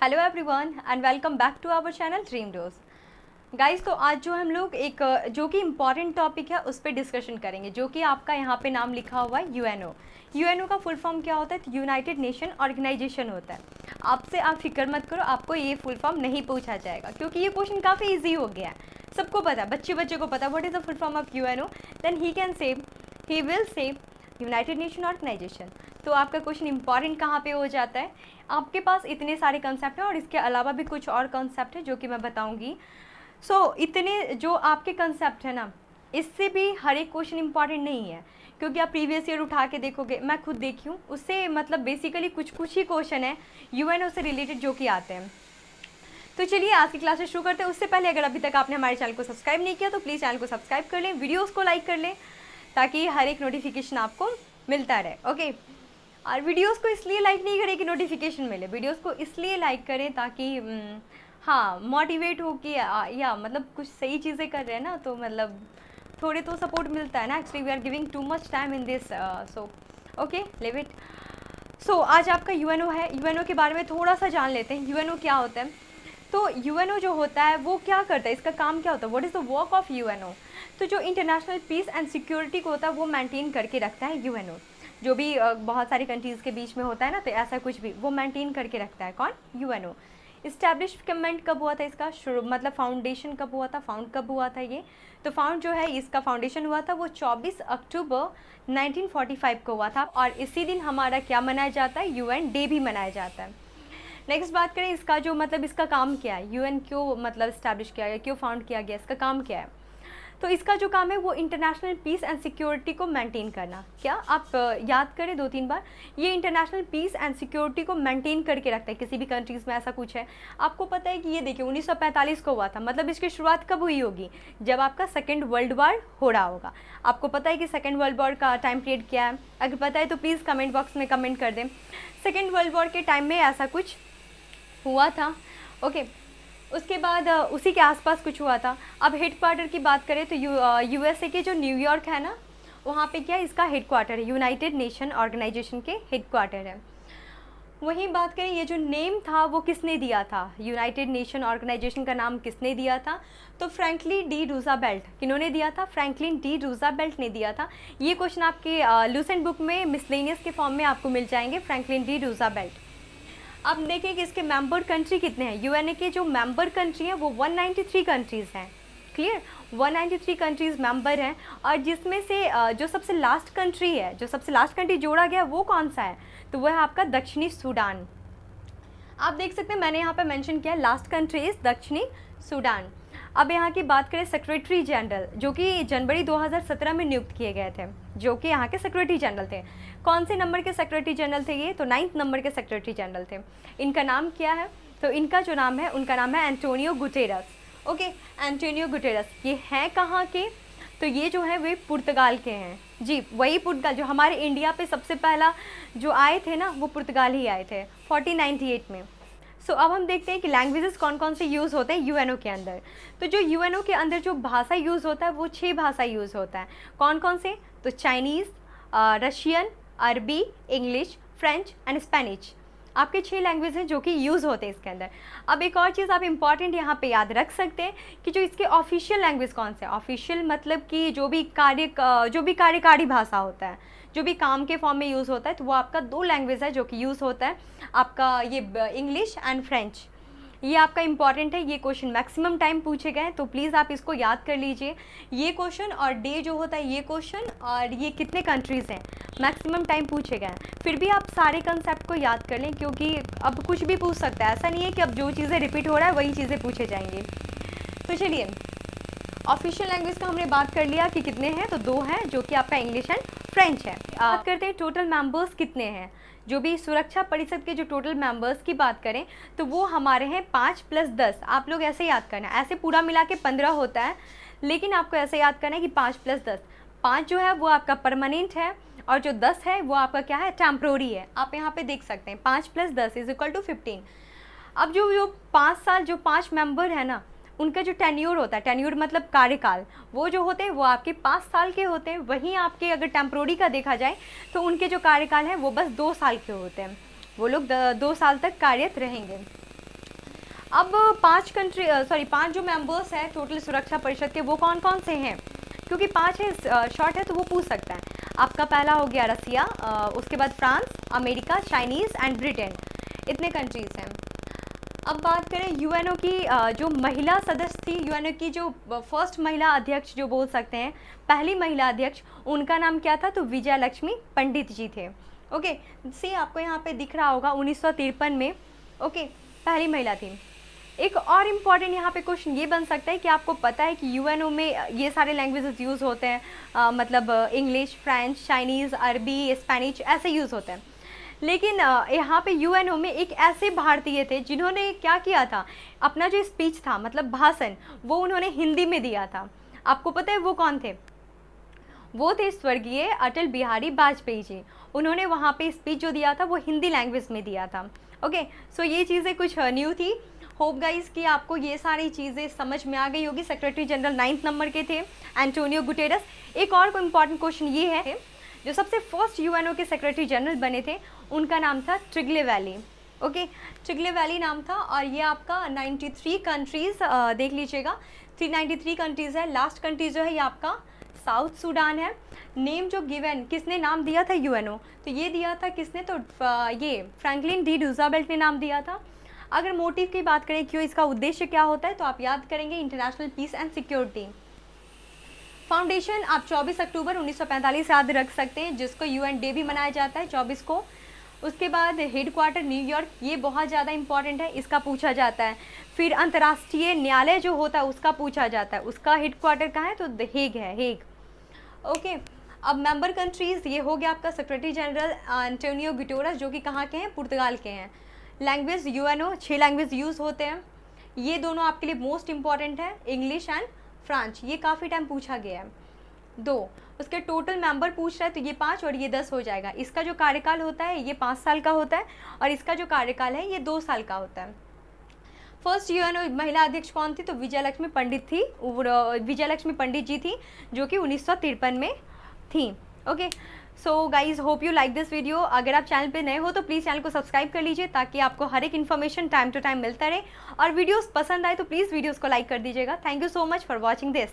Hello everyone and welcome back to our channel Dream Dose. Guys, तो आज जो हम लोग एक जो कि इम्पॉर्टेंट टॉपिक है उस पर डिस्कशन करेंगे, जो कि आपका यहाँ पे नाम लिखा हुआ है यूएनओ। यूएनओ का फुल फॉर्म क्या होता है? यूनाइटेड नेशन ऑर्गेनाइजेशन होता है। आपसे आप फिक्र मत करो, आपको ये फुल फॉर्म नहीं पूछा जाएगा क्योंकि ये क्वेश्चन काफ़ी ईजी हो गया है, सबको पता है, बच्चे को पता what is the full form of UNO, then he will say United Nation Organization. तो आपका क्वेश्चन इंपॉर्टेंट कहाँ पे हो जाता है? आपके पास इतने सारे कंसेप्ट हैं और इसके अलावा भी कुछ और कंसेप्ट है जो कि मैं बताऊंगी। इतने जो आपके कंसेप्ट है ना, इससे भी हर एक क्वेश्चन इंपॉर्टेंट नहीं है क्योंकि आप प्रीवियस ईयर उठा के देखोगे, मैं खुद देखी हूँ, उससे मतलब बेसिकली कुछ ही क्वेश्चन है यूएनओ से रिलेटेड जो कि आते हैं। तो चलिए आज की क्लासेस शुरू करते हैं। उससे पहले अगर अभी तक आपने हमारे चैनल को सब्सक्राइब नहीं किया तो प्लीज़ चैनल को सब्सक्राइब कर लें, वीडियोज़ को लाइक कर लें ताकि हर एक नोटिफिकेशन आपको मिलता रहे। ओके, और वीडियोस को इसलिए लाइक नहीं करें कि नोटिफिकेशन मिले, वीडियोस को इसलिए लाइक करें ताकि हाँ मोटिवेट हो कि या मतलब कुछ सही चीज़ें कर रहे हैं ना, तो मतलब थोड़े तो सपोर्ट मिलता है ना। Actually we are giving too much time in this, so okay leave it. आज आपका यूएनओ है, यूएनओ के बारे में थोड़ा सा जान लेते हैं। यूएनओ क्या होता है? तो यूएनओ जो होता है वो क्या करता है, इसका काम क्या होता है, what is the work of UNO? तो जो इंटरनेशनल पीस एंड सिक्योरिटी को होता है वो मेंटेन करके रखता है यूएनओ। जो भी बहुत सारी कंट्रीज़ के बीच में होता है ना, तो ऐसा कुछ भी वो मेंटेन करके रखता है। कौन? यूएनओ। इस्टेब्लिशमेंट कब हुआ था इसका? शुरू मतलब फाउंडेशन कब हुआ था, फाउंड कब हुआ था ये? तो फाउंड जो है इसका फाउंडेशन हुआ था वो 24 अक्टूबर 1945 को हुआ था और इसी दिन हमारा क्या मनाया जाता है? यूएन डे भी मनाया जाता है। नेक्स्ट बात करें इसका जो मतलब इसका काम क्या है, यूएन क्यों मतलब इस्टेब्लिश किया गया, क्यों फाउंड किया गया, इसका काम क्या है? तो इसका जो काम है वो इंटरनेशनल पीस एंड सिक्योरिटी को मेंटेन करना। क्या आप याद करें 2-3 बार, ये इंटरनेशनल पीस एंड सिक्योरिटी को मेंटेन करके रखता है। किसी भी कंट्रीज़ में ऐसा कुछ है, आपको पता है कि ये देखिए 1945 को हुआ था, मतलब इसकी शुरुआत कब हुई होगी? जब आपका सेकेंड वर्ल्ड वॉर हो रहा होगा। आपको पता है कि सेकेंड वर्ल्ड वॉर का टाइम पीरियड क्या है? अगर पता है तो प्लीज़ कमेंट बॉक्स में कमेंट कर दें। सेकेंड वर्ल्ड वॉर के टाइम में ऐसा कुछ हुआ था। ओके, उसके बाद उसी के आसपास कुछ हुआ था। अब हेड क्वार्टर की बात करें तो यूएसए के जो न्यूयॉर्क है ना, वहाँ पे क्या इसका हेड क्वार्टर है, यूनाइटेड नेशन ऑर्गेनाइजेशन के हेड क्वार्टर है। वहीं बात करें ये जो नेम था वो किसने दिया था, यूनाइटेड नेशन ऑर्गेनाइजेशन का नाम किसने दिया था? तो फ्रैंकलिन डी रूज़वेल्ट। किन्होंने दिया था? फ्रैंकलिन डी रूज़वेल्ट ने दिया था। ये क्वेश्चन आपके लूसेंट बुक में मिसलेनियस के फॉर्म में आपको मिल जाएंगे, फ्रैंकलिन डी रूज़वेल्ट। अब देखें कि इसके मेंबर कंट्री कितने हैं। यूएनए के जो मेंबर कंट्री हैं वो 193 कंट्रीज़ हैं। क्लियर, 193 कंट्रीज़ मेंबर हैं और जिसमें से जो सबसे लास्ट कंट्री है, जो सबसे लास्ट कंट्री जोड़ा गया वो कौन सा है? तो वह है आपका दक्षिणी सूडान। आप देख सकते हैं मैंने यहाँ पे मेंशन किया है, लास्ट कंट्री इज़ दक्षिणी सूडान। अब यहाँ की बात करें सेक्रेटरी जनरल, जो कि जनवरी 2017 में नियुक्त किए गए थे, जो कि यहाँ के सेक्रेटरी जनरल थे। कौन से नंबर के सेक्रेटरी जनरल थे ये? तो 9th नंबर के सेक्रेटरी जनरल थे। इनका नाम क्या है? तो इनका जो नाम है उनका नाम है Antonio Guterres. Okay, Antonio Guterres. ये हैं कहाँ के? तो ये जो है वे पुर्तगाल के हैं जी, वही पुर्तगाल जो हमारे इंडिया पे सबसे पहला जो आए थे ना, वो पुर्तगाल ही आए थे 1498 में। अब हम देखते हैं कि लैंग्वेजेस कौन कौन से यूज़ होते हैं यूएनओ के अंदर। तो जो यूएनओ के अंदर जो भाषा यूज़ होता है वो 6 भाषा यूज़ होता है। कौन कौन से? तो चाइनीज़, रशियन, अरबी, इंग्लिश, फ्रेंच एंड स्पेनिश। आपके 6 लैंग्वेज हैं जो कि यूज़ होते हैं इसके अंदर। अब एक और चीज़ आप इंपॉर्टेंट यहाँ पे याद रख सकते हैं कि जो इसके ऑफिशियल लैंग्वेज कौन से? ऑफिशियल मतलब कि जो भी कार्यकारी भाषा होता है, जो भी काम के फॉर्म में यूज़ होता है, तो वो आपका 2 लैंग्वेज है जो कि यूज़ होता है, आपका ये इंग्लिश एंड फ्रेंच। ये आपका इंपॉर्टेंट है, ये क्वेश्चन मैक्सिमम टाइम पूछे गए हैं, तो प्लीज़ आप इसको याद कर लीजिए। ये क्वेश्चन और डे जो होता है ये क्वेश्चन और ये कितने कंट्रीज़ हैं मैक्सिमम टाइम पूछे गए हैं। फिर भी आप सारे कंसेप्ट को याद कर लें क्योंकि अब कुछ भी पूछ सकता है, ऐसा नहीं है कि अब जो चीज़ें रिपीट हो रहा है वही चीज़ें पूछे जाएंगी। तो चलिए, ऑफिशियल लैंग्वेज का हमने बात कर लिया कि कितने हैं, तो 2 हैं जो कि आपका इंग्लिश एंड फ्रेंच है। बात करते हैं टोटल मेंबर्स कितने हैं। जो भी सुरक्षा परिषद के जो टोटल मेंबर्स की बात करें तो वो हमारे हैं 5 + 10। आप लोग ऐसे याद करना है, ऐसे पूरा मिला के 15 होता है, लेकिन आपको ऐसे याद करना है कि 5 + 10। 5 जो है वो आपका परमानेंट है और जो 10 है वो आपका क्या है? टेम्प्रोरी है। आप यहाँ पे देख सकते हैं 5 + 10 = 15। अब जो 5 साल जो 5 मेंबर है ना, उनका जो टेन्योर होता है, टेन्योर मतलब कार्यकाल, वो जो होते हैं वो आपके 5 साल के होते हैं। वहीं आपके अगर टेम्प्रोरी का देखा जाए तो उनके जो कार्यकाल हैं वो बस 2 साल के होते हैं। वो लोग 2 साल तक कार्यरत रहेंगे। अब 5 जो मेंबर्स हैं टोटल सुरक्षा परिषद के, वो कौन कौन से हैं, क्योंकि 5 है, शॉर्ट है तो वो पूछ सकता है। आपका पहला हो गया रसिया, उसके बाद France, America, Chinese and Britain, इतने कंट्रीज़ हैं। अब बात करें यूएनओ की, जो महिला सदस्य थी, यूएनओ की जो फर्स्ट महिला अध्यक्ष जो बोल सकते हैं, पहली महिला अध्यक्ष, उनका नाम क्या था, तो विजया लक्ष्मी पंडित जी थे। ओके, सी आपको यहाँ पे दिख रहा होगा 1953 में, ओके, पहली महिला थी। एक और इम्पॉर्टेंट यहाँ पे क्वेश्चन ये बन सकता है कि आपको पता है कि यूएनओ में ये सारे लैंग्वेजेस यूज़ होते हैं, मतलब इंग्लिश, फ्रेंच, चाइनीज़, अरबी, स्पेनिश ऐसे यूज़ होते हैं। लेकिन यहाँ पे यूएनओ में एक ऐसे भारतीय थे जिन्होंने क्या किया था, अपना जो स्पीच था, मतलब भाषण, वो उन्होंने हिंदी में दिया था। आपको पता है वो कौन थे? वो थे स्वर्गीय अटल बिहारी वाजपेयी जी। उन्होंने वहाँ पे स्पीच जो दिया था वो हिंदी लैंग्वेज में दिया था। ओके, सो ये चीज़ें कुछ न्यू थी। होप गाइस कि आपको ये सारी चीज़ें समझ में आ गई होगी। सेक्रेटरी जनरल 9th नंबर के थे एंटोनियो गुटेरस। एक और इम्पॉर्टेंट क्वेश्चन ये है, जो सबसे फर्स्ट यूएनओ के सेक्रेटरी जनरल बने थे, उनका नाम था ट्रिगले वैली। ओके, ट्रिगले वैली नाम था, और ये आपका 93 कंट्रीज़, देख लीजिएगा 393 कंट्रीज़ है। लास्ट कंट्री जो है ये आपका साउथ सूडान है। नेम जो गिवन, किसने नाम दिया था यूएनओ, तो ये दिया था किसने, तो ये फ्रैंकलिन डी रूजवेल्ट ने नाम दिया था। अगर मोटिव की बात करें, क्यों, इसका उद्देश्य क्या होता है, तो आप याद करेंगे international peace and security. Foundation आप 24 अक्टूबर 1945 याद रख सकते हैं, जिसको यूएन डे भी मनाया जाता है 24 को। उसके बाद हेड क्वार्टर न्यूयॉर्क, ये बहुत ज़्यादा इंपॉर्टेंट है, इसका पूछा जाता है। फिर अंतर्राष्ट्रीय न्यायालय जो होता है उसका पूछा जाता है, उसका हेड क्वार्टर कहाँ है, तो द हेग है, हेग। ओके, अब मेंबर कंट्रीज़, ये हो गया आपका सेक्रेटरी जनरल एंटोनियो गुटेरस, जो कि कहाँ के हैं, पुर्तगाल के हैं। लैंग्वेज यूएनओ 6 लैंग्वेज यूज़ होते हैं। ये दोनों आपके लिए मोस्ट इंपॉर्टेंट है, इंग्लिश एंड फ्रेंच, ये काफ़ी टाइम पूछा गया है। 2, उसके टोटल मेंबर पूछ रहा है तो ये 5 और ये 10 हो जाएगा। इसका जो कार्यकाल होता है ये 5 साल का होता है, और इसका जो कार्यकाल है ये 2 साल का होता है। फर्स्ट यूएनओ महिला अध्यक्ष कौन थी, तो विजय लक्ष्मी पंडित थी, विजय लक्ष्मी पंडित जी थी, जो कि 1953 में थी। Okay, so guys hope you like this video. अगर आप चैनल पे नए हो तो प्लीज़ चैनल को सब्सक्राइब कर लीजिए, ताकि आपको हर एक इन्फॉर्मेशन टाइम टू टाइम मिलता रहे। और वीडियोस पसंद आए तो प्लीज़ वीडियोस को लाइक कर दीजिएगा। Thank you so much for watching this.